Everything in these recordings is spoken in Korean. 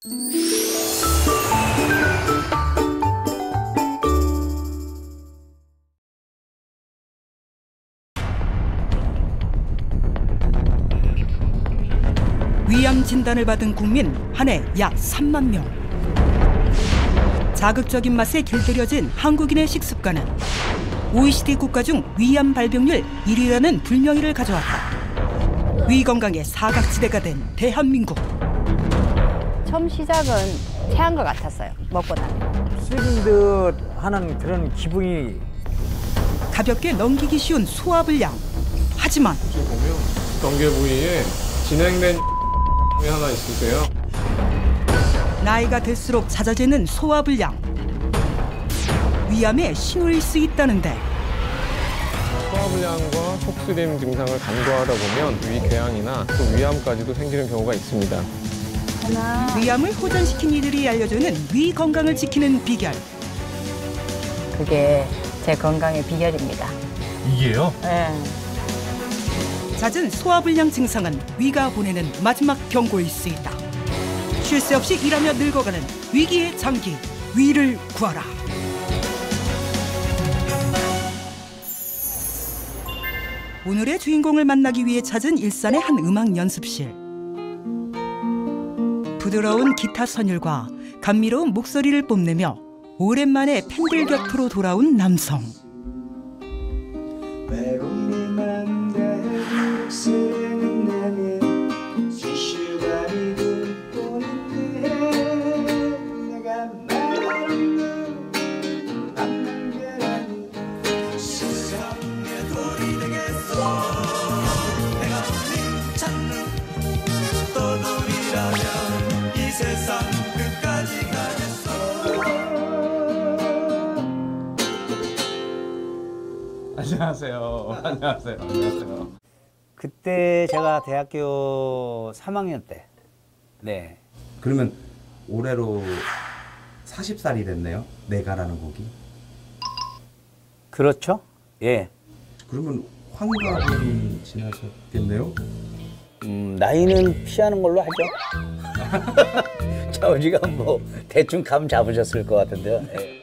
위암 진단을 받은 국민 한 해 약 3만 명. 자극적인 맛에 길들여진 한국인의 식습관은 OECD 국가 중 위암 발병률 1위라는 불명예를 가져왔다. 위 건강의 사각지대가 된 대한민국. 처음 시작은 체한 것 같았어요. 먹고 나면. 쓰러진 듯 하는 그런 기분이. 가볍게 넘기기 쉬운 소화불량. 하지만 지금 보면 경계 부위에 진행된 하나 있으세요. 나이가 들수록 잦아지는 소화불량. 위암에 신호일 수 있다는데. 소화불량과 속쓰림 증상을 간과하다 보면 위궤양이나 또 위암까지도 생기는 경우가 있습니다. 위암을 호전시킨 이들이 알려주는 위 건강을 지키는 비결. 그게 제 건강의 비결입니다. 이게요? 네. 잦은 소화불량 증상은 위가 보내는 마지막 경고일 수 있다. 쉴 새 없이 일하며 늙어가는 위기의 장기, 위를 구하라. 오늘의 주인공을 만나기 위해 찾은 일산의 한 음악 연습실. 부드러운 기타 선율과 감미로운 목소리를 뽐내며 오랜만에 팬들 곁으로 돌아온 남성. 안녕하세요. 안녕하세요. 안녕하세요. 그때 제가 대학교 3학년 때. 네. 그러면 올해로 40살이 됐네요. 내가라는 곡이. 그렇죠? 예. 그러면 환갑이 지나셨겠네요. 나이는 피하는 걸로 하죠. 저지가 뭐 대충 감 잡으셨을 것 같은데요. 네.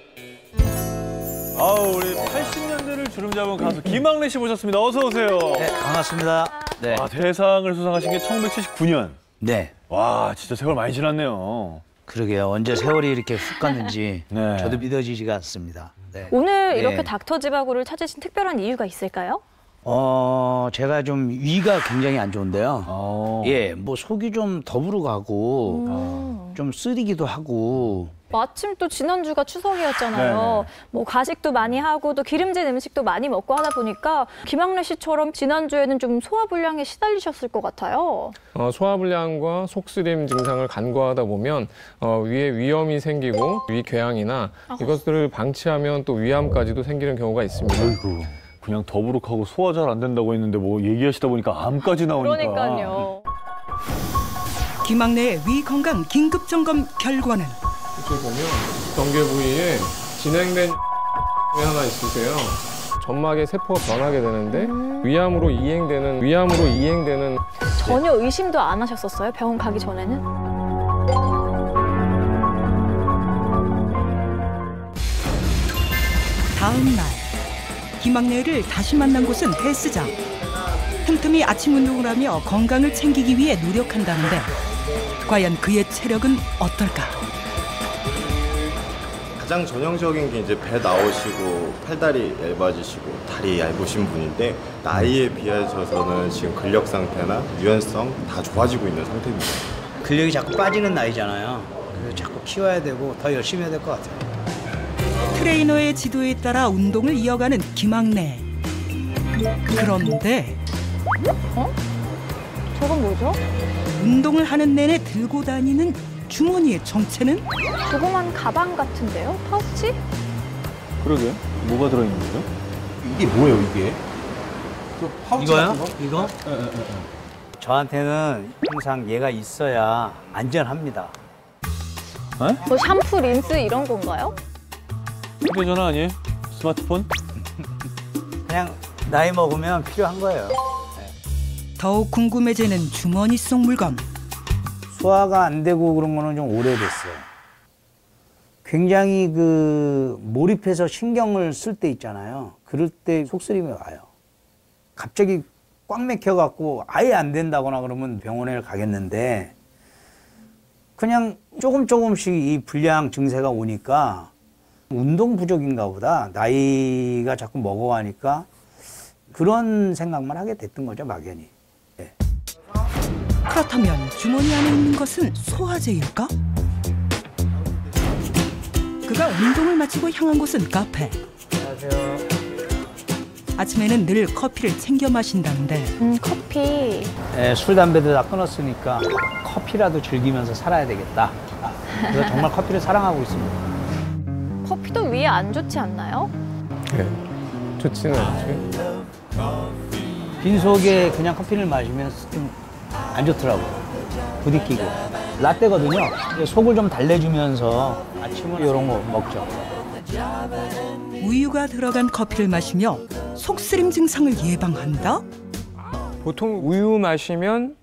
아우, 우리 80년대를 주름 잡은 가수 김학래 씨 모셨습니다. 어서 오세요. 네, 반갑습니다. 네. 아, 대상을 수상하신 게 1979년. 네. 와, 진짜 세월 많이 지났네요. 그러게요. 언제 세월이 이렇게 훅 갔는지 네. 저도 믿어지지가 않습니다. 네. 오늘 네. 이렇게 닥터지바고를 찾으신 특별한 이유가 있을까요? 제가 좀 위가 굉장히 안 좋은데요. 예, 뭐 속이 좀 더부르고 가고 좀 쓰리기도 하고. 마침 또 지난주가 추석이었잖아요. 네네. 뭐 가식도 많이 하고 또 기름진 음식도 많이 먹고 하다 보니까 김학래 씨처럼 지난주에는 좀 소화불량에 시달리셨을 것 같아요. 소화불량과 속쓰림 증상을 간과하다 보면 위에 위염이 생기고 위궤양이나 이것들을 방치하면 또 위암까지도 생기는 경우가 있습니다. 아이고, 그냥 더부룩하고 소화 잘 안 된다고 했는데 뭐 얘기하시다 보니까 암까지 나오니까. 그러니까요. 김학래의 위 건강 긴급 점검 결과는 지금 보면 경계 부위에 진행된 하나 있으세요. 점막의 세포가 변하게 되는데 위암으로 이행되는 전혀 의심도 안 하셨었어요? 병원 가기 전에는? 다음 날 김학래를 다시 만난 곳은 헬스장. 틈틈이 아침 운동을 하며 건강을 챙기기 위해 노력한다는데 과연 그의 체력은 어떨까? 가장 전형적인 게 이제 배 나오시고 팔다리 얇아지시고 다리 얇으신 분인데 나이에 비해서는 지금 근력 상태나 유연성 다 좋아지고 있는 상태입니다. 근력이 자꾸 빠지는 나이잖아요. 그래서 자꾸 키워야 되고 더 열심히 해야 될 것 같아요. 트레이너의 지도에 따라 운동을 이어가는 김학래. 그런데 저건 뭐죠? 운동을 하는 내내 들고 다니는 주머니의 정체는? 조그만 가방 같은데요? 파우치? 그러게, 뭐가 들어있는 거죠? 이게 뭐예요, 이게? 이거요? 이거? 저한테는 항상 얘가 있어야 안전합니다. 뭐 샴푸, 린스 이런 건가요? 휴대전화 아니에요? 스마트폰? 그냥 나이 먹으면 필요한 거예요. 더욱 궁금해지는 주머니 속 물건. 소화가 안 되고 그런 거는 좀 오래됐어요. 굉장히 그 몰입해서 신경을 쓸 때 있잖아요. 그럴 때 속쓰림이 와요. 갑자기 꽉 막혀갖고 아예 안 된다거나 그러면 병원에 가겠는데 그냥 조금씩 이 불량 증세가 오니까 운동 부족인가 보다. 나이가 자꾸 먹어가니까 그런 생각만 하게 됐던 거죠, 막연히. 네. 그렇다면 주머니 안에 있는 것은 소화제일까? 그가 운동을 마치고 향한 곳은 카페. 안녕하세요. 아침에는 늘 커피를 챙겨 마신다는데 커피. 네, 술, 담배도 다 끊었으니까 커피라도 즐기면서 살아야 되겠다. 그래서 정말 커피를 사랑하고 있습니다. 커피도 위에 안 좋지 않나요? 네, 좋지는 않죠. 빈속에 그냥 커피를 마시면 좀 안 좋더라고요. 부딪히고. 라떼거든요. 속을 좀 달래주면서 아침은 이런 거 먹죠. 우유가 들어간 커피를 마시며 속쓰림 증상을 예방한다? 보통 우유 마시면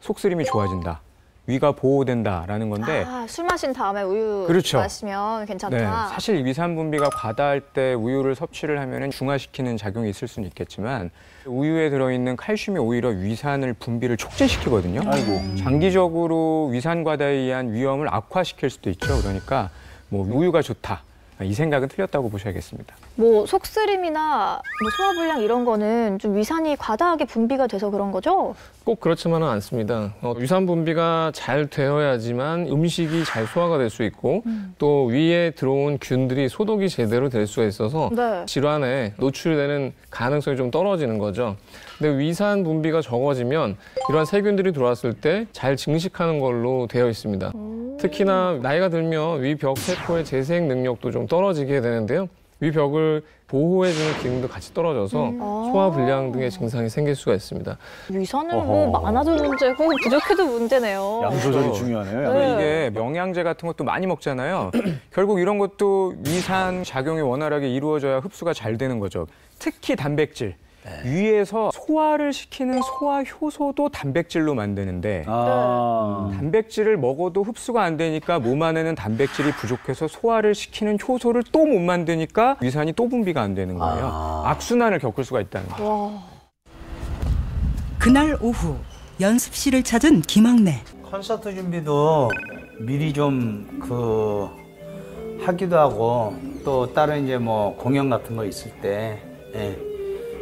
속쓰림이 좋아진다. 위가 보호된다라는 건데 술 마신 다음에 우유 그렇죠. 마시면 괜찮다. 네, 사실 위산 분비가 과다할 때 우유를 섭취를 하면 중화시키는 작용이 있을 수는 있겠지만 우유에 들어있는 칼슘이 오히려 위산을 분비를 촉진시키거든요. 아이고. 장기적으로 위산 과다에 의한 위험을 악화시킬 수도 있죠. 그러니까 뭐 우유가 좋다. 이 생각은 틀렸다고 보셔야겠습니다. 뭐 속쓰림이나 뭐 소화불량 이런 거는 좀 위산이 과다하게 분비가 돼서 그런 거죠? 꼭 그렇지만은 않습니다. 위산 분비가 잘 되어야지만 음식이 잘 소화가 될 수 있고 또 위에 들어온 균들이 소독이 제대로 될 수가 있어서 네. 질환에 노출되는 가능성이 좀 떨어지는 거죠. 근데 위산 분비가 적어지면 이러한 세균들이 들어왔을 때 잘 증식하는 걸로 되어 있습니다. 특히나 나이가 들면 위벽 세포의 재생 능력도 좀 떨어지게 되는데요. 위벽을 보호해주는 기능도 같이 떨어져서 소화불량 등의 증상이 생길 수가 있습니다. 위산은 뭐 많아도 문제고 부족해도 문제네요. 양 조절이 중요하네요. 네. 이게 명양제 같은 것도 많이 먹잖아요. 결국 이런 것도 위산 작용이 원활하게 이루어져야 흡수가 잘 되는 거죠. 특히 단백질. 위에서 소화를 시키는 소화 효소도 단백질로 만드는데 단백질을 먹어도 흡수가 안 되니까 몸 안에는 단백질이 부족해서 소화를 시키는 효소를 또 못 만드니까 위산이 또 분비가 안 되는 거예요. 악순환을 겪을 수가 있다는 거예요. 그날 오후 연습실을 찾은 김학래. 콘서트 준비도 미리 좀 하기도 하고 또 다른 이제 뭐 공연 같은 거 있을 때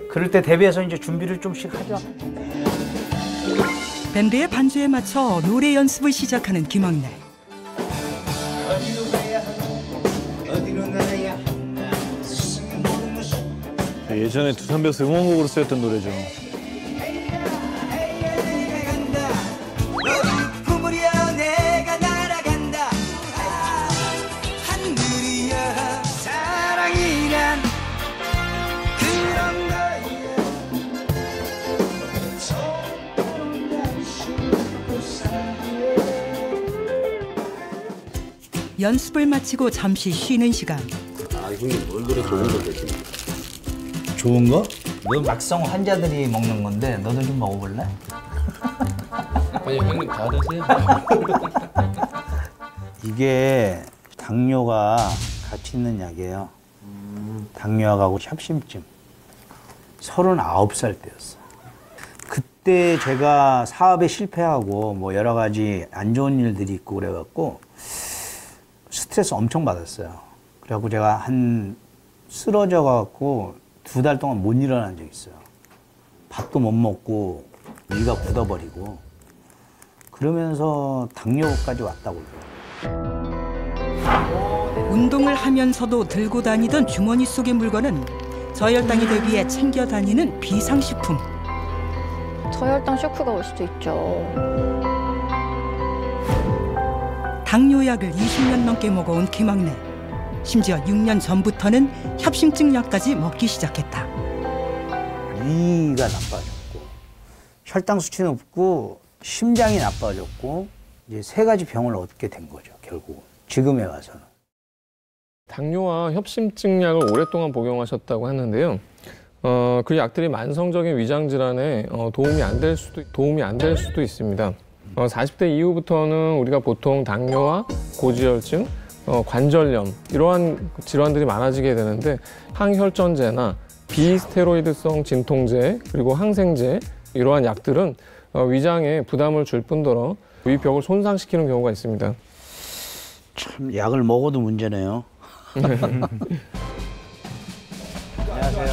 그럴 때 대비해서 이제 준비를 좀씩 하죠. 밴드의 반주에 맞춰 노래 연습을 시작하는 김학래. 예전에 두산 베어스 응원곡으로 쓰였던 노래죠. 연습을 마치고 잠시 쉬는 시간. 형님 얼굴에 좋은 거 드세요. 좋은 거? 너 막성 환자들이 먹는 건데 너도 좀 먹어볼래? 아니 형님 다 드세요. 이게 당뇨가 같이 있는 약이에요. 당뇨하고 협심증. 39살 때였어. 그때 제가 사업에 실패하고 뭐 여러 가지 안 좋은 일들이 있고 그래갖고 스트레스 엄청 받았어요. 그래갖고 제가 쓰러져 갖고 2달 동안 못 일어난 적이 있어요. 밥도 못 먹고 위가 굳어버리고 그러면서 당뇨까지 왔다고 그러더라고요. 운동을 하면서도 들고 다니던 주머니 속의 물건은 저혈당이 대비해 챙겨 다니는 비상식품. 저혈당 쇼크가 올 수도 있죠. 당뇨약을 20년 넘게 먹어온 김학래. 심지어 6년 전부터는 협심증 약까지 먹기 시작했다. 위가 나빠졌고 혈당 수치는 높고 심장이 나빠졌고 이제 3가지 병을 얻게 된 거죠. 결국 지금에 와서는. 당뇨와 협심증 약을 오랫동안 복용하셨다고 했는데요. 그 약들이 만성적인 위장 질환에 도움이 안 될 수도 있습니다. 40대 이후부터는 우리가 보통 당뇨와 고지혈증, 관절염 이러한 질환들이 많아지게 되는데 항혈전제나 비스테로이드성 진통제 그리고 항생제 이러한 약들은 위장에 부담을 줄 뿐더러 위벽을 손상시키는 경우가 있습니다. 참 약을 먹어도 문제네요.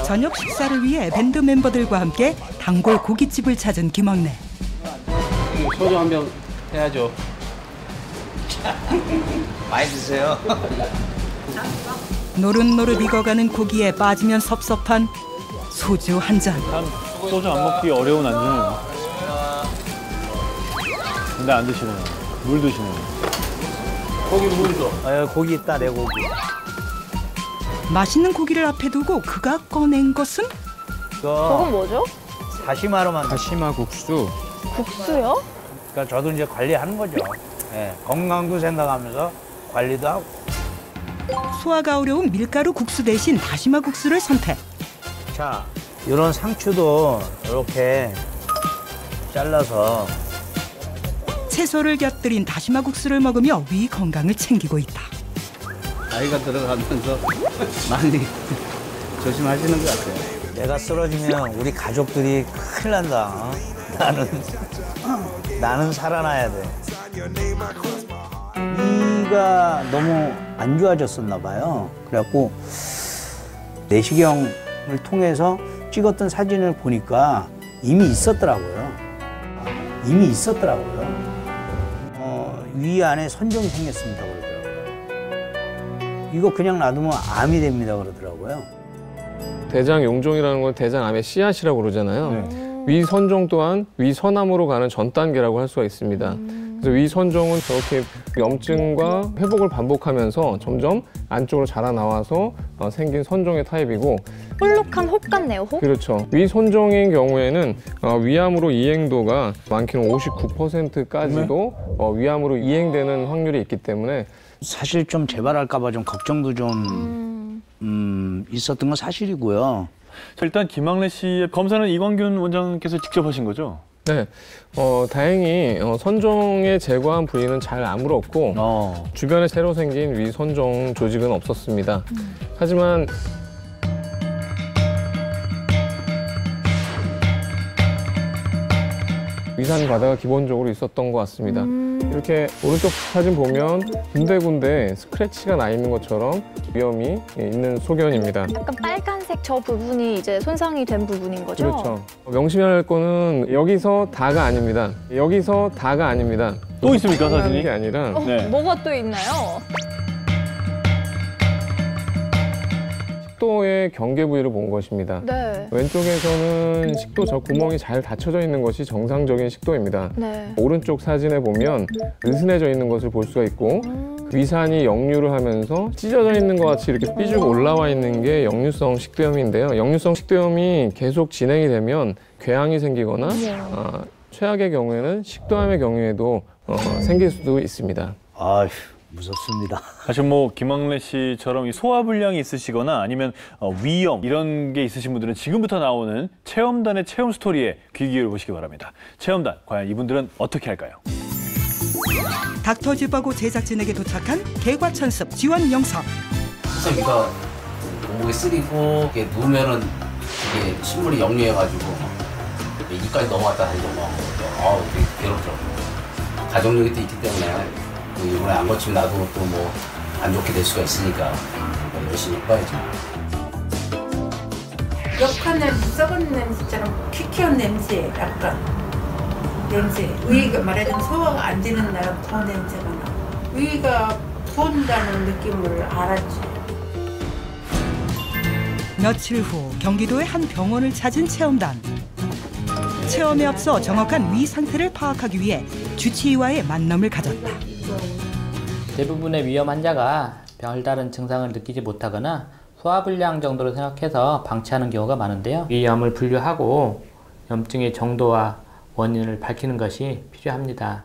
저녁 식사를 위해 밴드 멤버들과 함께 단골 고깃집을 찾은 김학래. 소주 한 병 해야죠. 많이 드세요. 노릇노릇 익어가는 고기에 빠지면 섭섭한 소주 한 잔. 참 소주 안 먹기 어려운 안주네요. 근데 안 드시네요. 물 드시네요. 거기 물 줘. 고기 있다, 내 고기. 맛있는 고기를 앞에 두고 그가 꺼낸 것은 저건 뭐죠? 다시마로만. 다시마 국수. 국수요? 그러니까 저도 이제 관리하는 거죠. 네, 건강도 생각하면서 관리도 하고. 소화가 어려운 밀가루 국수 대신 다시마 국수를 선택. 자, 이런 상추도 이렇게 잘라서 채소를 곁들인 다시마 국수를 먹으며 위 건강을 챙기고 있다. 나이가 들어가면서 많이 조심하시는 것 같아요. 내가 쓰러지면 우리 가족들이 큰일 난다. 나는 살아나야 돼. 이가 너무 안 좋아졌었나 봐요. 그래갖고 내시경을 통해서 찍었던 사진을 보니까 이미 있었더라고요. 위 안에 선종이 생겼습니다 그러더라고요. 이거 그냥 놔두면 암이 됩니다 그러더라고요. 대장 용종이라는 건 대장암의 씨앗이라고 그러잖아요. 위 선종 또한 위 선암으로 가는 전 단계라고 할 수가 있습니다. 그래서 위 선종은 저렇게 염증과 회복을 반복하면서 점점 안쪽으로 자라나와서 생긴 선종의 타입이고, 볼록한 혹 같네요, 혹? 그렇죠. 위 선종인 경우에는 위암으로 이행도가 많게는 59%까지도 위암으로 이행되는 확률이 있기 때문에 사실 좀 재발할까 봐 좀 걱정도 좀 있었던 건 사실이고요. 자, 일단 김학래 씨의 검사는 이광균 원장님께서 직접 하신 거죠? 네, 다행히 선종에 제거한 부위는 잘 아물었고 주변에 새로 생긴 위 선종 조직은 없었습니다. 하지만 위산 과다가 기본적으로 있었던 것 같습니다. 이렇게 오른쪽 사진 보면 군데군데 스크래치가 나 있는 것처럼 위험이 있는 소견입니다. 약간 빨간색 저 부분이 이제 손상이 된 부분인 거죠? 그렇죠. 명심해야 할 거는 여기서 다가 아닙니다. 여기서 다가 아닙니다. 또 있습니까, 사진이? 게 아니라 네. 뭐가 또 있나요? 식도의 경계 부위를 본 것입니다. 네. 왼쪽에서는 식도 저 구멍이 잘 닫혀져 있는 것이 정상적인 식도입니다. 네. 오른쪽 사진에 보면 느슨해져 있는 것을 볼 수가 있고 위산이 역류를 하면서 찢어져 있는 것 같이 이렇게 삐죽 올라와 있는 게 역류성 식도염인데요. 역류성 식도염이 계속 진행이 되면 궤양이 생기거나 최악의 경우에는 식도암의 경우에도 생길 수도 있습니다. 아휴, 무섭습니다. 사실 뭐 김학래 씨처럼 이 소화불량이 있으시거나 아니면 위염 이런 게 있으신 분들은 지금부터 나오는 체험단의 체험 스토리에 귀 기울여 보시기 바랍니다. 체험단, 과연 이분들은 어떻게 할까요? 닥터집하고 제작진에게 도착한 개과천습 지원 영상. 여기가 목이 쓰리고 이게 누우면은 이게 침물이 역류해가지고 이까지 넘어갔다 다시 넘어간 거죠. 되게 괴롭더라고요. 가족력이 또 있기 때문에 이번에 안 고치면 나도 또 뭐 안 좋게 될 수가 있으니까 열심히 해봐야죠. 역한 냄새, 썩은 냄새처럼 퀴퀴한 냄새, 약간 냄새. 위가 말하자면 소화가 안 되는 날은 더 냄새가 나. 위가 부은다는 느낌을 알았지. 며칠 후 경기도의 한 병원을 찾은 체험단. 체험에 앞서 정확한 위 상태를 파악하기 위해 주치의와의 만남을 가졌다. 대부분의 위염 환자가 별다른 증상을 느끼지 못하거나 소화불량 정도로 생각해서 방치하는 경우가 많은데요. 위염을 분류하고 염증의 정도와 원인을 밝히는 것이 필요합니다.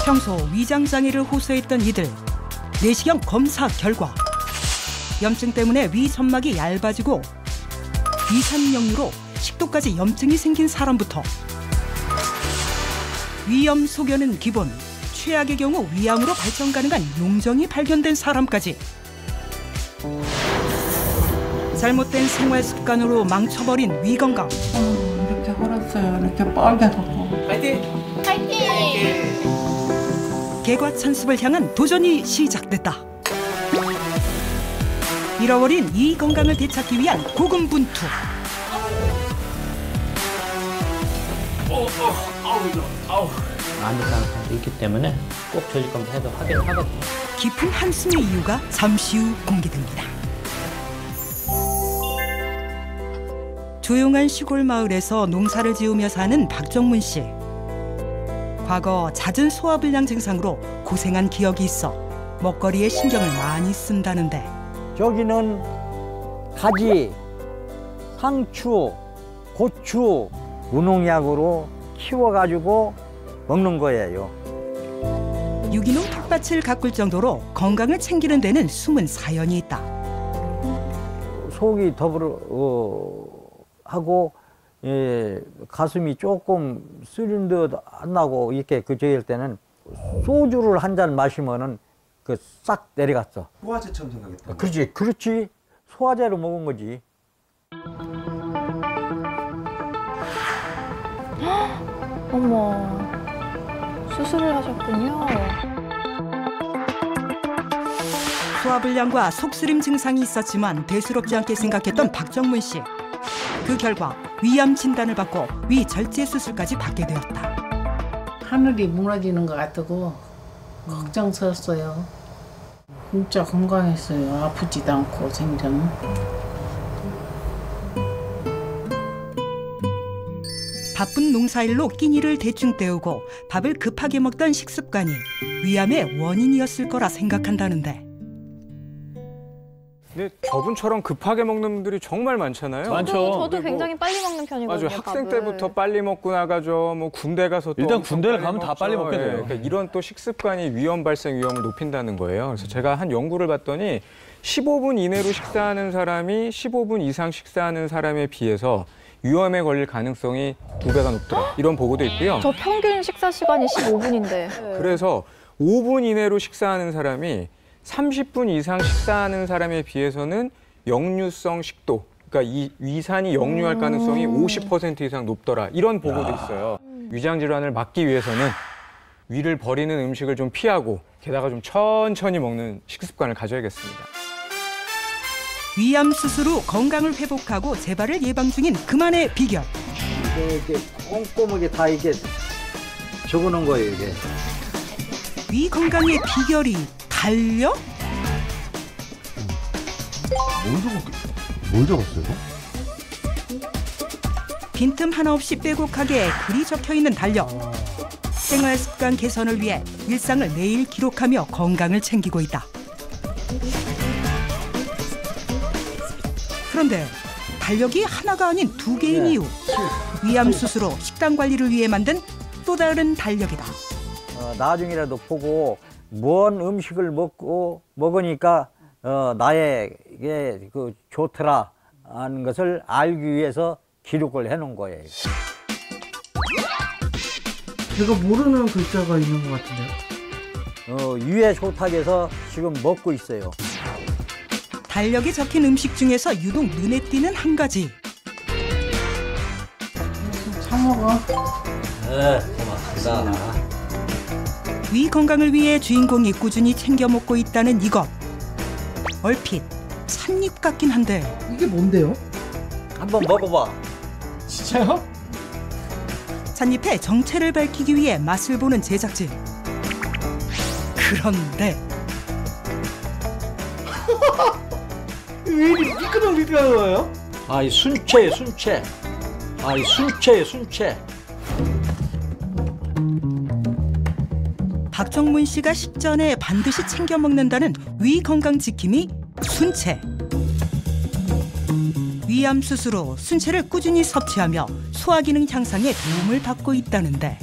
평소 위장장애를 호소했던 이들. 내시경 검사 결과 염증 때문에 위 점막이 얇아지고 위산 역류로 식도까지 염증이 생긴 사람부터 위염 소견은 기본, 최악의 경우 위암으로 발전 가능한 용종이 발견된 사람까지. 잘못된 생활 습관으로 망쳐버린 위 건강. 이렇게 헐었어요. 이렇게 빨개갖고. 파이팅! 개과천선을 향한 도전이 시작됐다. 잃어버린 이 건강을 되찾기 위한 고군분투. 암이 가능성도 있기 때문에 꼭 조직검사 해서 확인을 하거든요. 깊은 한숨의 이유가 잠시 후 공개됩니다. 조용한 시골 마을에서 농사를 지으며 사는 박정문 씨. 과거 잦은 소화불량 증상으로 고생한 기억이 있어 먹거리에 신경을 많이 쓴다는데. 저기는 가지, 상추, 고추, 무농약으로 키워가지고 먹는 거예요. 유기농 텃밭을 가꿀 정도로 건강을 챙기는 데는 숨은 사연이 있다. 속이 더불어 하고 가슴이 조금 쓰린 듯 안 나고 이렇게 그저일 때는 소주를 한 잔 마시면은 그 싹 내려갔어. 소화제처럼 생각했다. 그렇지. 소화제로 먹은 거지. 어머, 수술을 하셨군요. 소화불량과 속쓰림 증상이 있었지만 대수롭지 않게 생각했던 박정문 씨. 그 결과 위암 진단을 받고 위 절제 수술까지 받게 되었다. 하늘이 무너지는 것 같고 걱정스럽어요. 진짜 건강했어요. 아프지도 않고 생전. 바쁜 농사일로 끼니를 대충 때우고 밥을 급하게 먹던 식습관이 위암의 원인이었을 거라 생각한다는데. 근데 저분처럼 급하게 먹는 분들이 정말 많잖아요. 저도 굉장히 빨리 먹는 편이거든요. 맞아요. 학생 밥을. 때부터 빨리 먹고 나가죠. 뭐 군대 가서 또 일단 군대를 가면 다 먹죠. 빨리 먹게 돼요. 그러니까 이런 또 식습관이 위험 발생 위험을 높인다는 거예요. 그래서 제가 한 연구를 봤더니 15분 이내로 식사하는 사람이 15분 이상 식사하는 사람에 비해서 위험에 걸릴 가능성이 2배가 높더라. 이런 보고도 있고요. 저 평균 식사 시간이 15분인데. 그래서 5분 이내로 식사하는 사람이 30분 이상 식사하는 사람에 비해서는 역류성 식도, 그러니까 이 위산이 역류할 가능성이 50% 이상 높더라. 이런 보고도 있어요. 위장 질환을 막기 위해서는 위를 버리는 음식을 좀 피하고 게다가 좀 천천히 먹는 식습관을 가져야겠습니다. 위암 수술 후 건강을 회복하고 재발을 예방 중인 그만의 비결. 이게 꼼꼼하게 다 이게 적어놓은 거예요, 이게. 위 건강의 비결이 달력? 뭘 적었어요? 빈틈 하나 없이 빼곡하게 글이 적혀있는 달력. 생활 습관 개선을 위해 일상을 매일 기록하며 건강을 챙기고 있다. 그런데 달력이 하나가 아닌 2개인 이유. 위암 수술 후 식단 관리를 위해 만든 또 다른 달력이다. 나중이라도 보고 뭔 음식을 먹으니까 나에게 그 좋더라 하는 것을 알기 위해서 기록을 해놓은 거예요. 제가 모르는 글자가 있는 것 같은데요? 위에 좋다해서 지금 먹고 있어요. 달력에 적힌 음식 중에서 유독 눈에 띄는 한 가지. 사 먹어. 네, 고맙습니다. 위 건강을 위해 주인공이 꾸준히 챙겨 먹고 있다는 이것. 얼핏 찻잎 같긴 한데. 이게 뭔데요? 한번 먹어봐. 진짜요? 찻잎의 정체를 밝히기 위해 맛을 보는 제작진. 그런데 왜 이렇게 미끄덩미끄덩한 거예요? 이 순채. 순채. 박정문 씨가 식전에 반드시 챙겨 먹는다는 위 건강 지킴이 순채. 위암 수술 후 순채를 꾸준히 섭취하며 소화 기능 향상에 도움을 받고 있다는데.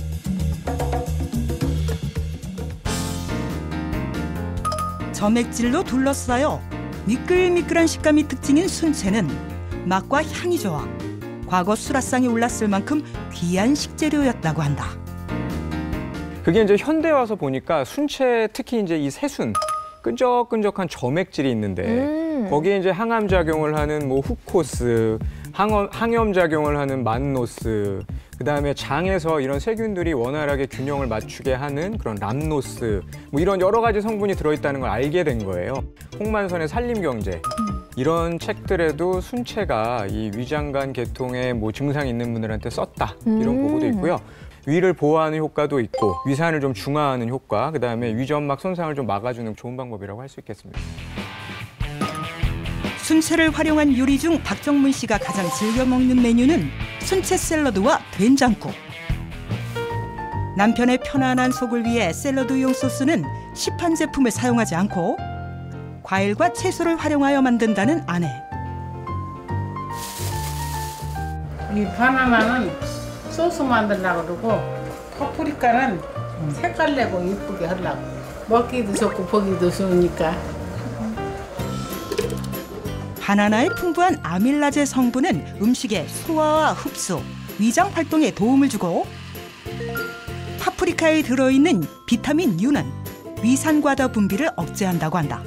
점액질로 둘러싸여 미끌미끌한 식감이 특징인 순채는 맛과 향이 좋아 과거 수라상에 올랐을 만큼 귀한 식재료였다고 한다. 그게 이제 현대 와서 보니까 순채 특히 이제 이 새순 끈적끈적한 점액질이 있는데 거기에 이제 항암 작용을 하는 뭐 후코스, 항염 작용을 하는 만노스, 그다음에 장에서 이런 세균들이 원활하게 균형을 맞추게 하는 그런 람노스, 뭐 이런 여러 가지 성분이 들어있다는 걸 알게 된 거예요. 홍만선의 산림경제 이런 책들에도 순채가 이 위장관 계통에 뭐 증상이 있는 분들한테 썼다 이런 보고도 있고요. 위를 보호하는 효과도 있고 위산을 좀 중화하는 효과, 그다음에 위점막 손상을 좀 막아주는 좋은 방법이라고 할 수 있겠습니다. 순채를 활용한 요리 중 박정문 씨가 가장 즐겨 먹는 메뉴는 순채 샐러드와 된장국. 남편의 편안한 속을 위해 샐러드용 소스는 시판 제품을 사용하지 않고 과일과 채소를 활용하여 만든다는 아내. 이 바나나는 소스 만들려고 그러고 파프리카는 색깔 내고 이쁘게 하려고. 먹기도 좋고 보기도 좋으니까. 바나나의 풍부한 아밀라제 성분은 음식의 소화와 흡수, 위장 활동에 도움을 주고 파프리카에 들어있는 비타민 U는 위산과다 분비를 억제한다고 한다.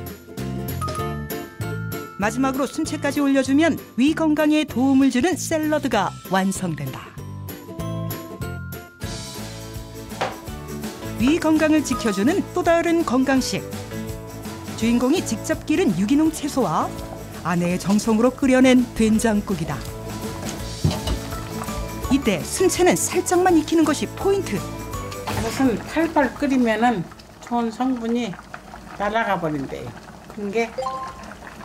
마지막으로 순채까지 올려주면 위 건강에 도움을 주는 샐러드가 완성된다. 위 건강을 지켜주는 또 다른 건강식. 주인공이 직접 기른 유기농 채소와 아내의 정성으로 끓여낸 된장국이다. 이때 순채는 살짝만 익히는 것이 포인트. 무슨 팔팔 끓이면은 좋은 성분이 날아가 버린대요. 그게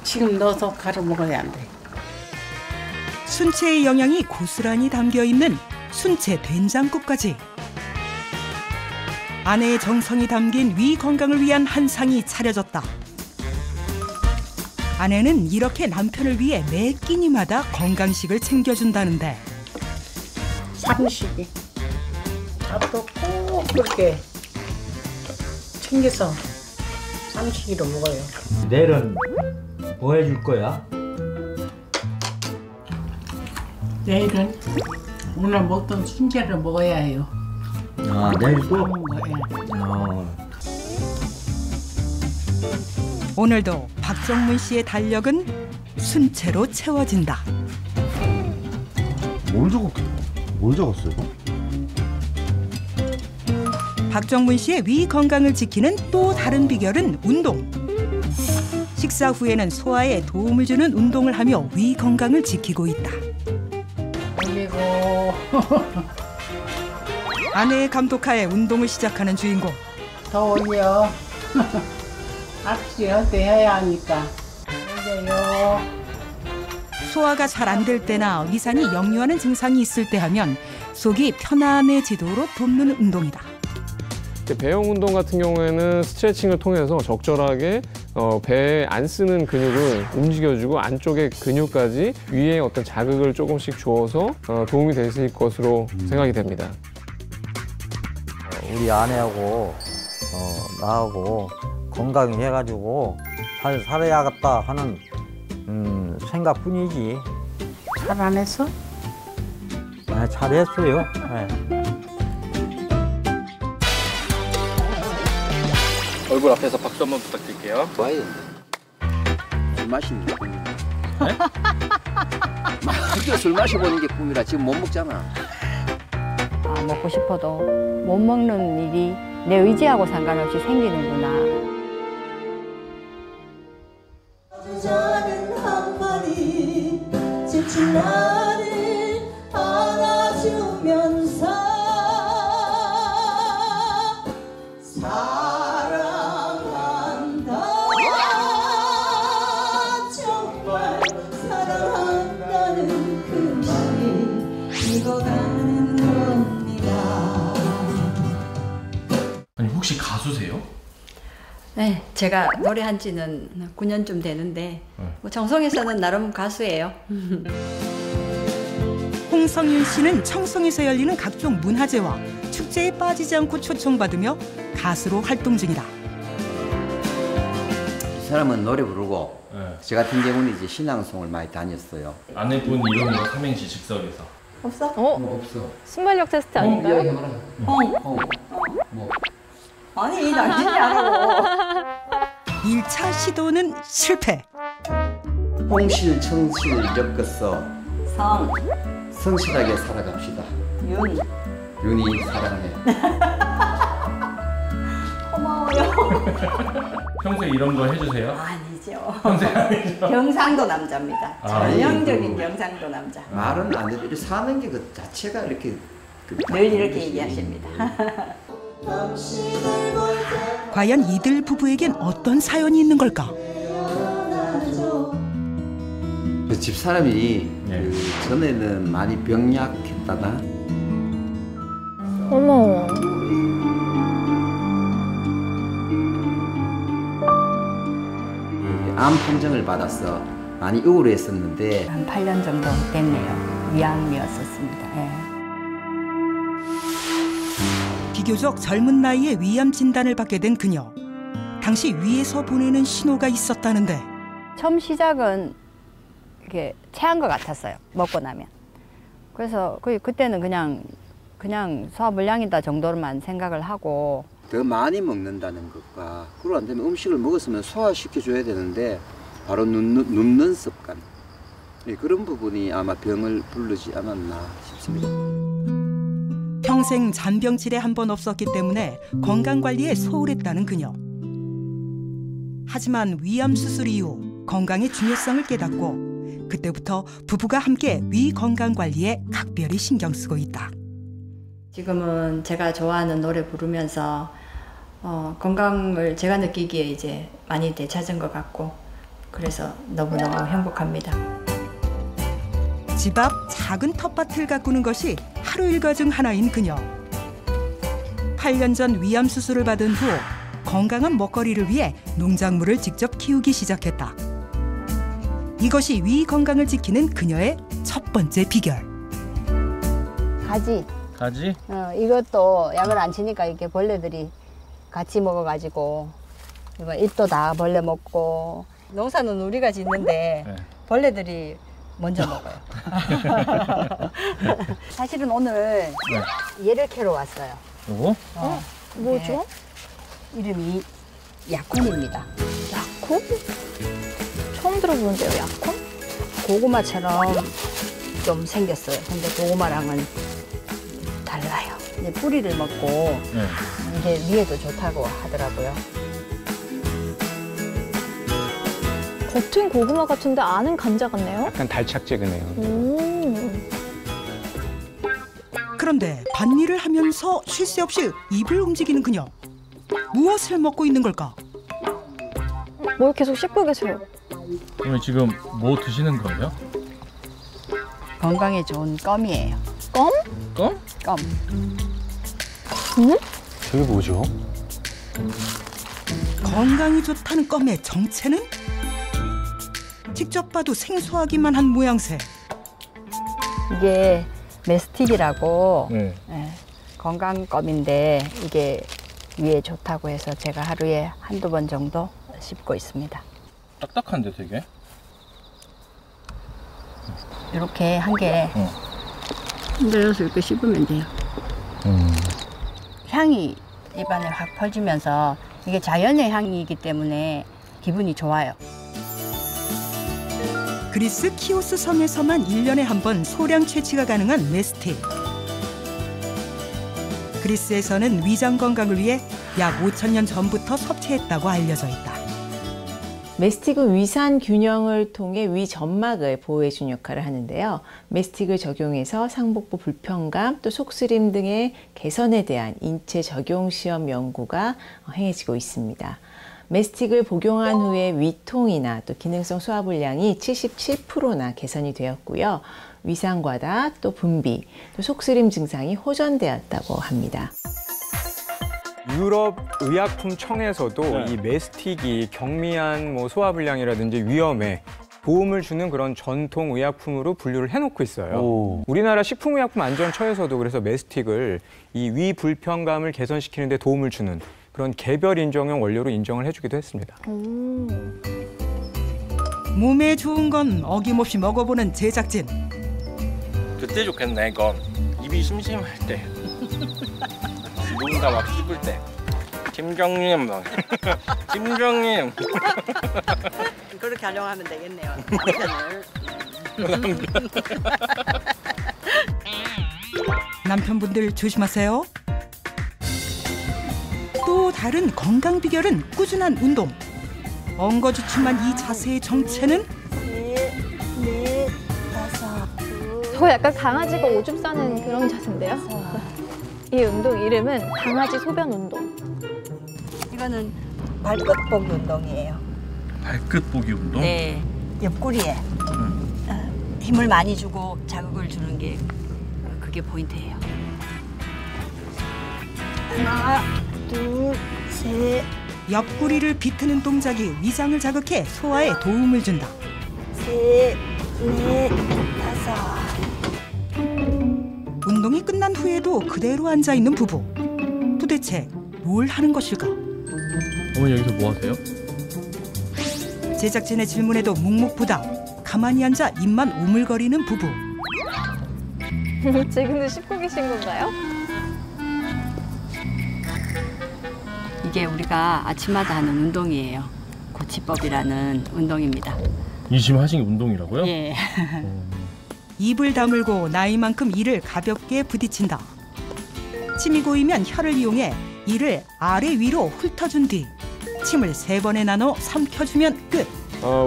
지금 넣어서 갈아 먹어야 안 돼. 순채의 영양이 고스란히 담겨있는 순채 된장국까지. 아내의 정성이 담긴 위 건강을 위한 한 상이 차려졌다. 아내는 이렇게 남편을 위해 매 끼니마다 건강식을 챙겨준다는데 삼식이 밥도 꼭 그렇게 챙겨서 삼식이로 먹어요. 내일은 뭐 해줄 거야? 내일은 오늘 먹던 순채를 먹어야 해요. 아, 내일 또? 오늘도 박정문 씨의 달력은 순채로 채워진다. 뭘 적었어요? 박정문 씨의 위 건강을 지키는 또 다른 비결은 운동. 식사 후에는 소화에 도움을 주는 운동을 하며 위 건강을 지키고 있다. 올리고 아내의 감독하에 운동을 시작하는 주인공. 더 올려. 악수할 때 해야 하니까. 올려요. 소화가 잘 안 될 때나 위산이 역류하는 증상이 있을 때 하면 속이 편안해지도록 돕는 운동이다. 배영 운동 같은 경우에는 스트레칭을 통해서 적절하게 배에 안 쓰는 근육을 움직여주고 안쪽의 근육까지 위에 어떤 자극을 조금씩 주어서 도움이 되실 것으로 생각이 됩니다. 우리 아내하고 나하고 건강히 해가지고 잘 살아야겠다 하는 생각뿐이지. 잘 안 했어? 네, 잘했어요. 네. 얼굴 앞에서 박수 한번 부탁드릴게요. 좋아요. 술 마시는 게 꿈이야. 네? 학교 술 마셔보는 게 꿈이라 지금 못 먹잖아. 아, 먹고 싶어도 못 먹는 일이 내 의지하고 상관없이 생기는구나. 작은 한마디 지친 나를 안아주면서 사랑한다 정말 사랑한다는 그 말이 익어가는 겁니다. 아니 혹시 가수세요? 네, 제가 노래한 지는 9년쯤 되는데 뭐 정성에서는 나름 가수예요. 홍성윤 씨는 청송에서 열리는 각종 문화제와 축제에 빠지지 않고 초청받으며 가수로 활동 중이다. 이 사람은 노래 부르고 저 같은 경우는 이제 신앙송을 많이 다녔어요. 아내분 이름으로 삼행시 즉석에서. 없어? 없어. 순발력 테스트 아닌가요? 아니 당신이 안 하고. 1차 시도는 실패. 홍실, 청실 엮어서 성. 성실하게 살아갑시다. 윤. 윤이 사랑해. 고마워요. 평소에 이런 거 해주세요? 아니죠. 평소에 아니죠? 경상도 남자입니다. 전형적인 경상도 남자. 말은 안 해도 사는 게 그 자체가 이렇게 늘 이렇게 얘기하십니다. 과연 이들 부부에겐 어떤 사연이 있는 걸까? 그 집사람이 그 전에는 많이 병약했다나. 어머. 암 판정을 받아서 많이 우울했었는데 한 8년 정도 됐네요. 위암이었었습니다. 예. 비교적 젊은 나이에 위암 진단을 받게 된 그녀. 당시 위에서 보내는 신호가 있었다는데 처음 시작은 이렇게 체한 것 같았어요. 먹고 나면. 그래서 그때는 그냥 소화불량이다 정도로만 생각을 하고 더 많이 먹는다는 것과 그리고 안 되면 음식을 먹었으면 소화시켜줘야 되는데 바로 눕는 습관 그런 부분이 아마 병을 부르지 않았나 싶습니다. 평생 잔병치레 한 번 없었기 때문에 건강관리에 소홀했다는 그녀. 하지만 위암 수술 이후 건강의 중요성을 깨닫고 그때부터 부부가 함께 위 건강관리에 각별히 신경 쓰고 있다. 지금은 제가 좋아하는 노래 부르면서 건강을 제가 느끼기에 이제 많이 되찾은 것 같고 그래서 너무너무 행복합니다. 집 앞 작은 텃밭을 가꾸는 것이 하루 일과 중 하나인 그녀. 8년 전 위암 수술을 받은 후 건강한 먹거리를 위해 농작물을 직접 키우기 시작했다. 이것이 위 건강을 지키는 그녀의 첫 번째 비결. 가지. 가지? 이것도 약을 안 치니까 이렇게 벌레들이 같이 먹어가지고 이거 잎도 다 벌레 먹고 농사는 우리가 짓는데 벌레들이 먼저 먹어요. 사실은 오늘 얘를 캐러 왔어요. 요거? 뭐죠? 이름이 약혼입니다. 약혼? 처음 들어보는데요, 약혼? 고구마처럼 좀 생겼어요. 근데 고구마랑은 달라요. 이제 뿌리를 먹고 이게 위에도 좋다고 하더라고요. 겉은 고구마 같은데 안은 감자 같네요? 약간 달착지근해요. 그런데 밭일을 하면서 쉴 새 없이 입을 움직이는 그녀. 무엇을 먹고 있는 걸까? 뭘 계속 씹고 계세요? 그럼 지금 뭐 드시는 거예요? 건강에 좋은 껌이에요. 껌? 껌? 껌. 저게 뭐죠? 건강이 좋다는 껌의 정체는? 직접 봐도 생소하기만 한 모양새. 이게 메스틱이라고 건강 껌인데 이게 위에 좋다고 해서 제가 하루에 한두 번 정도 씹고 있습니다. 딱딱한데 되게? 이렇게 한 개 흔들어서 이렇게 씹으면 돼요. 향이 입안에 확 퍼지면서 이게 자연의 향이기 때문에 기분이 좋아요. 그리스 키오스 섬에서만 1년에 한 번 소량 채취가 가능한 메스틱. 그리스에서는 위장 건강을 위해 약 5,000년 전부터 섭취했다고 알려져 있다. 메스틱은 위산 균형을 통해 위 점막을 보호해주는 역할을 하는데요. 메스틱을 적용해서 상복부 불편감, 또 속쓰림 등의 개선에 대한 인체 적용 시험 연구가 행해지고 있습니다. 메스틱을 복용한 후에 위통이나 또 기능성 소화불량이 77%나 개선이 되었고요. 위산과다, 또 분비, 또 속쓰림 증상이 호전되었다고 합니다. 유럽 의약품청에서도 이 메스틱이 경미한 소화불량이라든지 위염에 도움을 주는 그런 전통 의약품으로 분류를 해놓고 있어요. 우리나라 식품의약품안전처에서도 그래서 메스틱을 이 위 불편감을 개선시키는 데 도움을 주는 그런 개별 인정형 원료로 인정을 해주기도 했습니다. 몸에 좋은 건 어김없이 먹어보는 제작진. 그때 좋겠네, 이건. 입이 심심할 때. 누군가 막 씹을 때 팀장님 막 팀장님 그렇게 활용하면 되겠네요. 남편분들 조심하세요. 또 다른 건강 비결은 꾸준한 운동. 엉거주춤한 이 자세의 정체는 저거 약간 강아지가 오줌 싸는 그런 자세인데요? 이 운동 이름은 강아지 소변 운동. 이거는 발끝 보기 운동이에요. 발끝 보기 운동? 네, 옆구리에 힘을 많이 주고 자극을 주는 게 그게 포인트예요. 하나, 둘, 셋. 옆구리를 비트는 동작이 위장을 자극해 소화에 도움을 준다. 셋, 넷, 다섯. 운동이 끝난 후에도 그대로 앉아있는 부부. 도대체 뭘 하는 것일까? 어머니 여기서 뭐 하세요? 제작진의 질문에도 묵묵부답. 가만히 앉아 입만 오물거리는 부부. 지금도 씹고 계신 건가요? 이게 우리가 아침마다 하는 운동이에요. 고치법이라는 운동입니다. 이 지금 하신 게 운동이라고요? 예. 입을 다물고 나이만큼 이를 가볍게 부딪힌다. 침이 고이면 혀를 이용해 이를 아래 위로 훑어준 뒤 침을 3번에 나눠 삼켜주면 끝.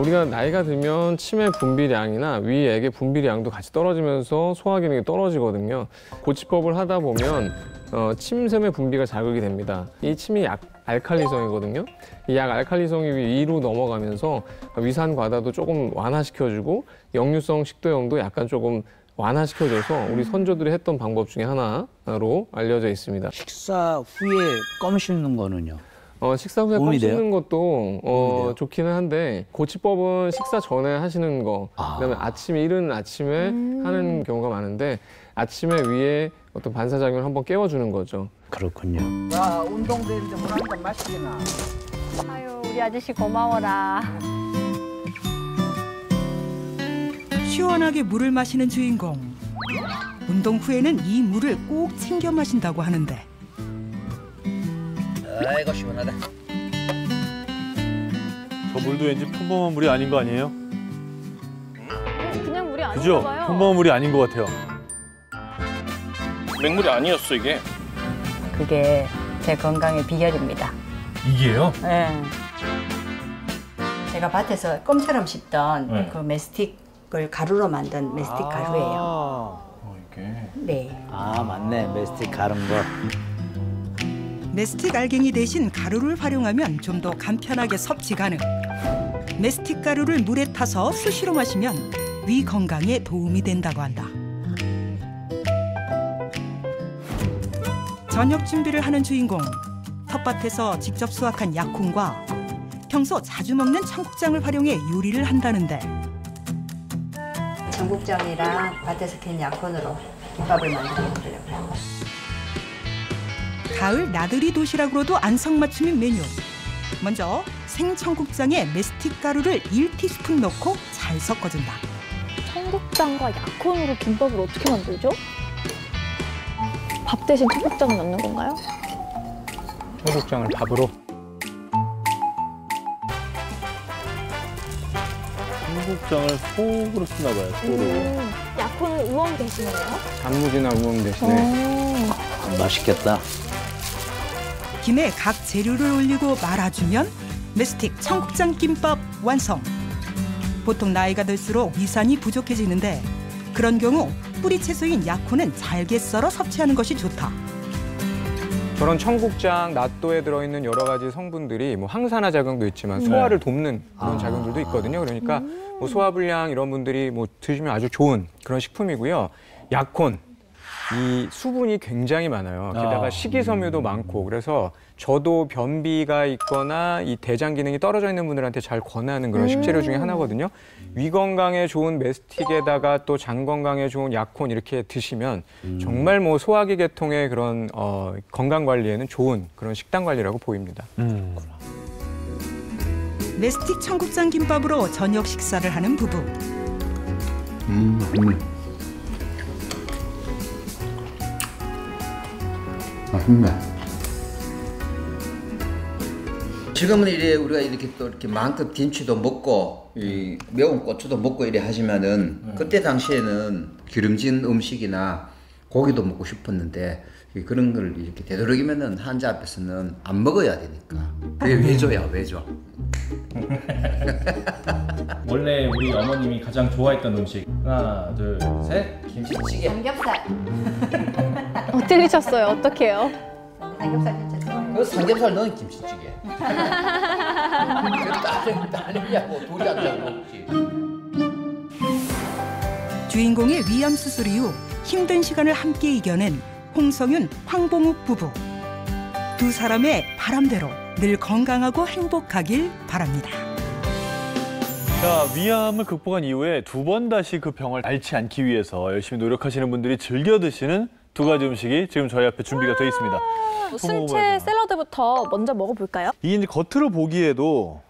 우리가 나이가 들면 침의 분비량이나 위액의 분비량도 같이 떨어지면서 소화 기능이 떨어지거든요. 고치법을 하다 보면 침샘의 분비가 자극이 됩니다. 이 침이 알칼리성이거든요. 이 약 알칼리성이 위로 넘어가면서 위산 과다도 조금 완화시켜주고 역류성 식도염도 약간 조금 완화시켜줘서 우리 선조들이 했던 방법 중에 하나로 알려져 있습니다. 식사 후에 껌 씹는 거는요? 식사 후에 껌 씹는 것도 좋기는 한데 고치법은 식사 전에 하시는 거, 그다음에 이른 아침에 하는 경우가 많은데 아침에 위에 어떤 반사작용을 한번 깨워주는 거죠. 그렇군요. 야, 운동되는데 물 한 잔 마시게나. 아유, 우리 아저씨 고마워라. 시원하게 물을 마시는 주인공. 운동 후에는 이 물을 꼭 챙겨 마신다고 하는데. 아이고 시원하다. 저 물도 왠지 평범한 물이 아닌 거 아니에요? 그냥 물이 아닌가 그죠? 봐요. 평범한 물이 아닌 것 같아요. 맹물이 아니었어 이게. 그게 제 건강의 비결입니다. 이게요? 네. 제가 밭에서 껌처럼 씹던 네. 그 메스틱을 가루로 만든 메스틱 가루예요. 이게. 네. 맞네. 메스틱 가른 거. 메스틱 알갱이 대신 가루를 활용하면 좀 더 간편하게 섭취 가능. 메스틱 가루를 물에 타서 수시로 마시면 위 건강에 도움이 된다고 한다. 저녁 준비를 하는 주인공. 텃밭에서 직접 수확한 약혼과 평소 자주 먹는 청국장을 활용해 요리를 한다는데. 청국장이랑 밭에서 캔 약혼으로 김밥을 만들어 먹으려고요. 가을 나들이 도시락으로도 안성맞춤인 메뉴. 먼저 생청국장에 메스틱 가루를 1티스푼 넣고 잘 섞어준다. 청국장과 약혼으로 김밥을 어떻게 만들죠? 밥 대신 청국장을 넣는 건가요? 청국장을 밥으로. 청국장을 속으로 쓰나 봐요. 속으로. 약혼을 우엉 대신에요? 단무지나 우엉 대신에. 맛있겠다. 김에 각 재료를 올리고 말아주면 메스틱 청국장 김밥 완성. 보통 나이가 들수록 위산이 부족해지는데 그런 경우 뿌리 채소인 약혼은 잘게 썰어 섭취하는 것이 좋다. 저런 청국장, 낫또에 들어있는 여러 가지 성분들이 뭐 항산화 작용도 있지만 소화를 돕는 그런 작용들도 있거든요. 그러니까 뭐 소화불량 이런 분들이 뭐 드시면 아주 좋은 그런 식품이고요. 약혼, 이 수분이 굉장히 많아요. 게다가 식이섬유도 많고 그래서 저도 변비가 있거나 이 대장 기능이 떨어져 있는 분들한테 잘 권하는 그런 식재료 중에 하나거든요. 위 건강에 좋은 메스틱에다가 또 장 건강에 좋은 약혼 이렇게 드시면 정말 뭐 소화기 계통의 그런 건강 관리에는 좋은 그런 식단 관리라고 보입니다. 메스틱 청국장 김밥으로 저녁 식사를 하는 부부. 맛있네. 지금은 이래 우리가 이렇게 또 이렇게 마음껏 김치도 먹고 이 매운 고추도 먹고 이래 하지만은 그때 당시에는 기름진 음식이나 고기도 먹고 싶었는데 그런 걸 이렇게 되도록이면은 한자 앞에서는 안 먹어야 되니까 그게 외조야 외조. 원래 우리 어머님이 가장 좋아했던 음식 하나 둘 셋 김치찌개. 삼겹살. 틀리셨어요. 어떡해요? 삼겹살 진짜 좋아해요. 그 삼겹살 넣은 김치찌개. 딸이냐고 둘이 앉아서 먹지. 주인공의 위암 수술 이후 힘든 시간을 함께 이겨낸 홍성윤, 황봉욱 부부. 두 사람의 바람대로 늘 건강하고 행복하길 바랍니다. 자, 위암을 극복한 이후에 두 번 다시 그 병을 앓지 않기 위해서 열심히 노력하시는 분들이 즐겨 드시는 두 가지 음식이 지금 저희 앞에 준비가 되어 있습니다. 순채 샐러드부터 먼저 먹어볼까요? 이게 이제 겉으로 보기에도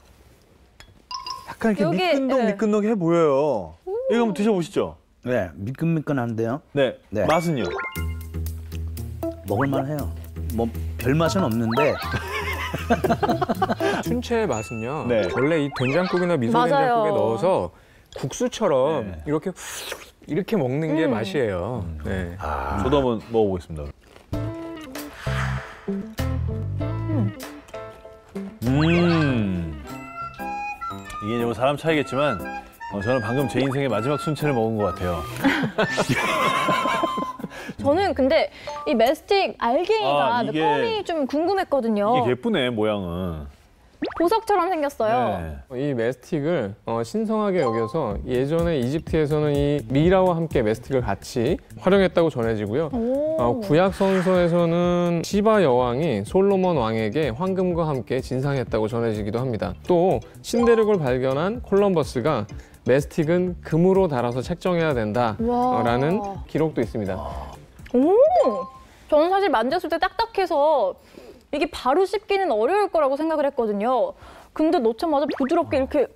약간 이렇게 미끈덕미끈덕해 보여요. 이거 한번 드셔보시죠. 네, 미끈미끈한데요. 네, 네. 맛은요? 먹을만해요. 뭐 별 맛은 없는데. 순채의 맛은요. 네. 원래 이 된장국이나 미소된장국에 넣어서 국수처럼 이렇게 먹는 게 맛이에요. 네. 저도 한번 먹어보겠습니다. 이게 이제 뭐 사람 차이겠지만 저는 방금 제 인생의 마지막 순채를 먹은 것 같아요. 저는 근데 이 메스틱 알갱이가 이게- 껌이 좀 궁금했거든요. 이게 예쁘네, 모양은. 보석처럼 생겼어요. 이 메스틱을 신성하게 여겨서 예전에 이집트에서는 이 미라와 함께 메스틱을 같이 활용했다고 전해지고요. 구약 성서에서는 시바 여왕이 솔로몬 왕에게 황금과 함께 진상했다고 전해지기도 합니다. 또 신대륙을 발견한 콜럼버스가 메스틱은 금으로 달아서 책정해야 된다라는 기록도 있습니다. 오! 저는 사실 만졌을 때 딱딱해서 이게 바로 씹기는 어려울 거라고 생각을 했거든요. 근데 넣자마자 부드럽게 이렇게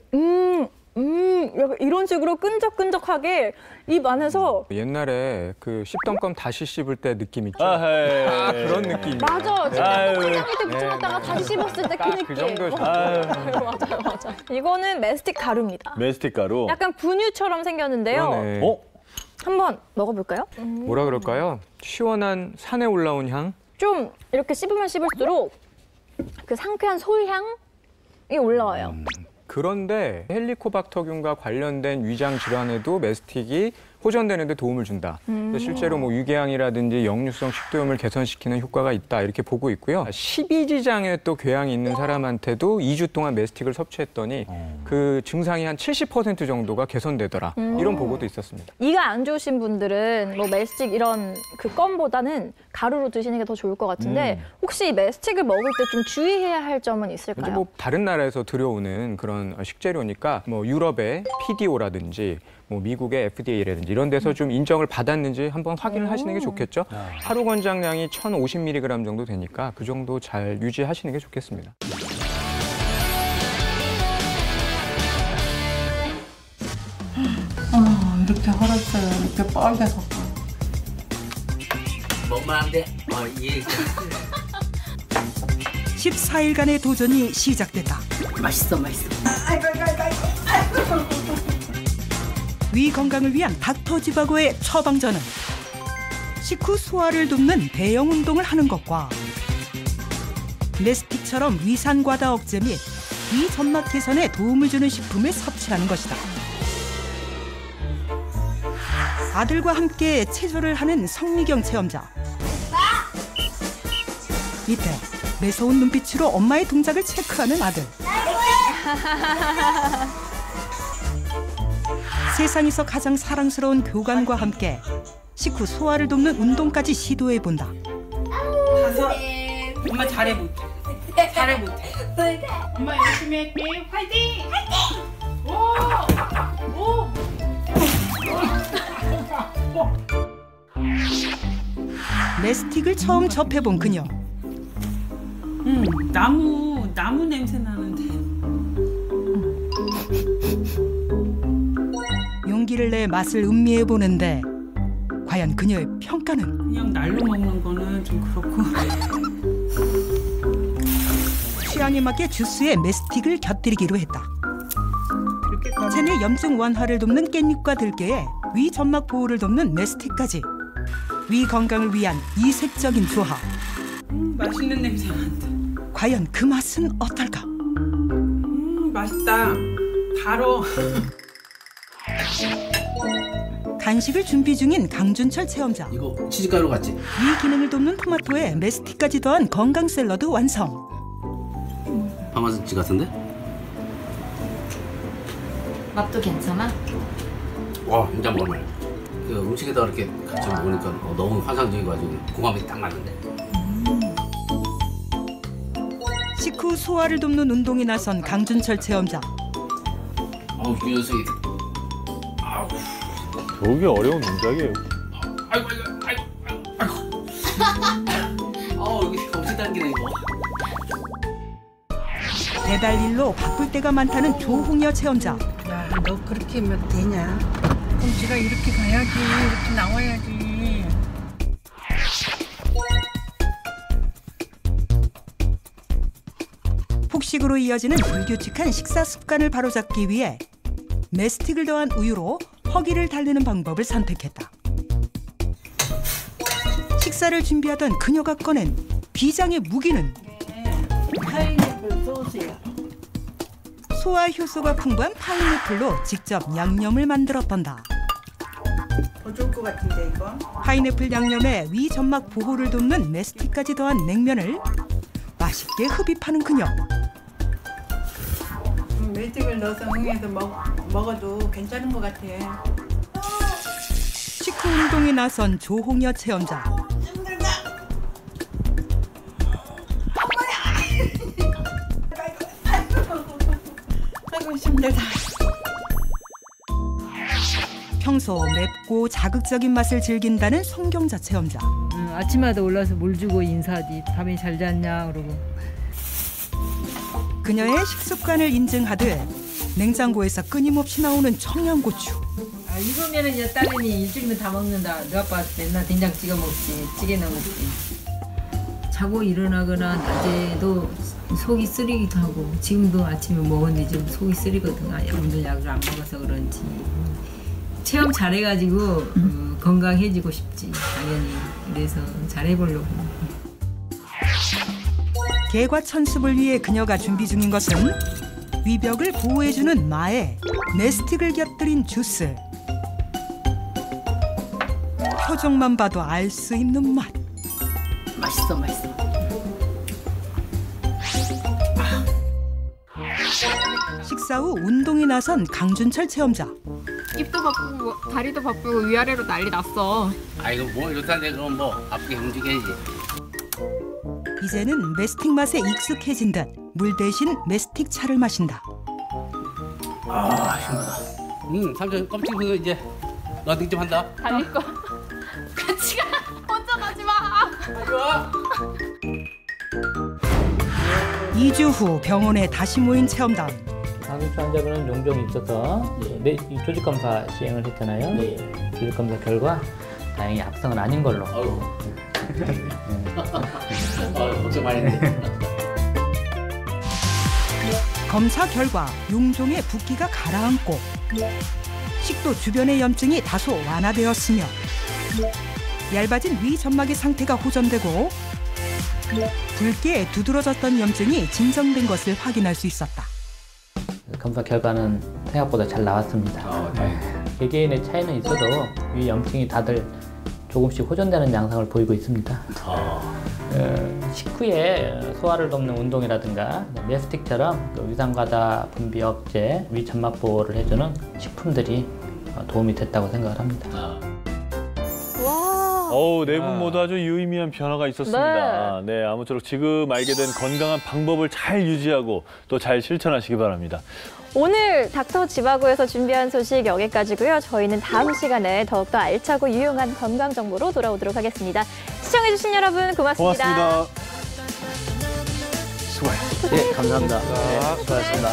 약간 이런 식으로 끈적끈적하게 입 안에서 옛날에 그 씹던 껌 다시 씹을 때 느낌 있죠? 네. 그런 느낌. 맞아. 진짜 아유. 콩나물 때 붙여놨다가 다시 씹었을 때 그 느낌. 그 정도 맞아요. 이거는 메스틱 가루입니다. 메스틱 가루. 약간 분유처럼 생겼는데요. 그러네. 한번 먹어볼까요? 뭐라 그럴까요? 시원한 산에 올라온 향? 좀 이렇게 씹으면 씹을수록 그 상쾌한 솔향이 올라와요. 그런데 헬리코박터균과 관련된 위장 질환에도 메스틱이 호전되는 데 도움을 준다. 그래서 실제로 뭐 유궤양이라든지 역류성 식도염을 개선시키는 효과가 있다 이렇게 보고 있고요. 십이지장에 또 궤양이 있는 사람한테도 2주 동안 메스틱을 섭취했더니 그 증상이 한 70% 정도가 개선되더라. 이런 보고도 있었습니다. 이가 안 좋으신 분들은 뭐 메스틱 이런 그 껌보다는 가루로 드시는 게 더 좋을 것 같은데 혹시 메스틱을 먹을 때 좀 주의해야 할 점은 있을까요? 이제 뭐 다른 나라에서 들여오는 그런 식재료니까 뭐 유럽의 PDO라든지 뭐 미국의 FDA라든지 이런 데서 좀 인정을 받았는지 한번 확인을 하시는 게 좋겠죠. 하루 권장량이 1050mg 정도 되니까 그 정도 잘 유지하시는 게 좋겠습니다. 이렇게 헐었어요. 이렇게 빨개서. 먹으면 안 돼. 예. 14일간의 도전이 시작됐다. 맛있어. 위 건강을 위한 닥터지바고의 처방전은 식후 소화를 돕는 대형 운동을 하는 것과 메스틱처럼 위산과다 억제 및 위 점막 개선에 도움을 주는 식품을 섭취하는 것이다. 아들과 함께 체조를 하는 성미경 체험자. 이때 매서운 눈빛으로 엄마의 동작을 체크하는 아들. 세상에서 가장 사랑스러운 교감과 함께 식후 소화를 돕는 운동까지 시도해본다. 5. 엄마 잘해 못해. 엄마 열심히 할게. 화이팅! 오! 메스틱을 처음 접해본 그녀. 나무 냄새 나는데. 용기를 내 맛을 음미해보는데 과연 그녀의 평가는? 그냥 날로 먹는 거는 좀 그렇고. 상에 맞게 주스에 메스틱을 곁들이기로 했다. 체내 염증 완화를 돕는 깻잎과 들깨에 위 점막 보호를 돕는 메스틱까지 위 건강을 위한 이색적인 조합. 맛있는 냄새 난다. 과연 그 맛은 어떨까? 맛있다. 달어. 간식을 준비 중인 강준철 체험자. 이거 치즈가루 같지? 위 기능을 돕는 토마토에 메스틱까지 더한 건강 샐러드 완성. 파마스치 같은데? 맛도 괜찮아? 와, 진짜 먹을만해. 그 음식에다 이렇게 같이 먹으니까 너무 환상적이가지고 궁합이 딱 맞는데. 식후 소화를 돕는 운동에 나선 강준철 체험자. 이 녀석이. 저게 어려운 동작이에요. 여기 엄청 당기네 이거. 배달 일로 바쁠 때가 많다는 조홍여 체험자. 야, 너 그렇게 하면 되냐? 그럼 제가 이렇게 가야지. 이렇게 나와야지. 폭식으로 이어지는 불규칙한 식사 습관을 바로잡기 위해 메스틱을 더한 우유로 허기를 달래는 방법을 선택했다. 식사를 준비하던 그녀가 꺼낸 비장의 무기는 파인애플 소스야. 소화 효소가 풍부한 파인애플로 직접 양념을 만들었단다. 더 좋을 것 같은데 이거? 파인애플 양념에 위 점막 보호를 돕는 메스틱까지 더한 냉면을 맛있게 흡입하는 그녀. 메스틱을 넣어서 응해서 먹어도 괜찮은 것 같아. 식후 운동에 나선 조홍여 체험자. 아이고 힘들다. 평소 맵고 자극적인 맛을 즐긴다는 송경자 체험자. 아침마다 올라서 물 주고 인사하지. 밤에 잘 잤냐 그러고. 그녀의 식습관을 인증하듯 냉장고에서 끊임없이 나오는 청양고추. 이거면은 야 딸내미 일주일이면 다 먹는다. 너 아빠 맨날 된장 찍어 먹지. 찌개 넣어 먹지. 자고 일어나거나 낮에도 속이 쓰리기도 하고 지금도 아침에 먹었는데 좀 속이 쓰리거든. 오늘 약을 안 먹어서 그런지. 체험 잘해가지고 건강해지고 싶지 당연히. 그래서 잘해보려고. 개과천습을 위해 그녀가 준비 중인 것은 위벽을 보호해주는 마에 메스틱을 곁들인 주스. 표정만 봐도 알 수 있는 맛. 맛있어. 식사 후 운동에 나선 강준철 체험자. 입도 바쁘고 다리도 바쁘고 위아래로 난리 났어. 이거 뭐 이렇다는데 그럼 뭐 바쁘게 움직여야지. 이제는 메스틱 맛에 익숙해진 듯 물 대신 메스틱 차를 마신다. 시원하다. 삼촌 껍질 벗어 이제 러닝 좀 한다. 달릴 거. 같이 가. 혼자 가지 마. 빨리 와. 2주 후 병원에 다시 모인 체험단. 당뇨 환자분은 용종이 있어서 이 조직 검사 시행을 했잖아요. 조직 검사 결과 다행히 악성은 아닌 걸로. 걱정 많이 했네. 검사 결과 용종의 붓기가 가라앉고 식도 주변의 염증이 다소 완화되었으며 얇아진 위 점막의 상태가 호전되고 붉게 두드러졌던 염증이 진정된 것을 확인할 수 있었다. 검사 결과는 생각보다 잘 나왔습니다. 개개인의 차이는 있어도 위 염증이 다들 조금씩 호전되는 양상을 보이고 있습니다. 식후에 소화를 돕는 운동이라든가 메스틱처럼 위산과다 분비 억제, 위 점막 보호를 해주는 식품들이 도움이 됐다고 생각을 합니다. 네 분 모두 아주 유의미한 변화가 있었습니다. 네, 아무쪼록 지금 알게 된 건강한 방법을 잘 유지하고 또 잘 실천하시기 바랍니다. 오늘 닥터 지바고에서 준비한 소식 여기까지고요. 저희는 다음 시간에 더욱더 알차고 유용한 건강 정보로 돌아오도록 하겠습니다. 시청해주신 여러분 고맙습니다. 수고하셨습니다. 네, 감사합니다. 네, 수고하셨습니다.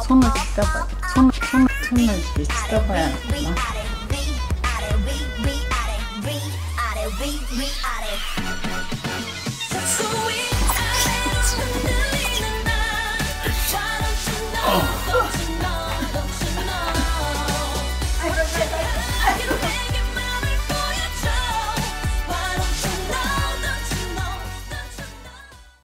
손을 잡아. 손 틈을 비춰봐야 하나?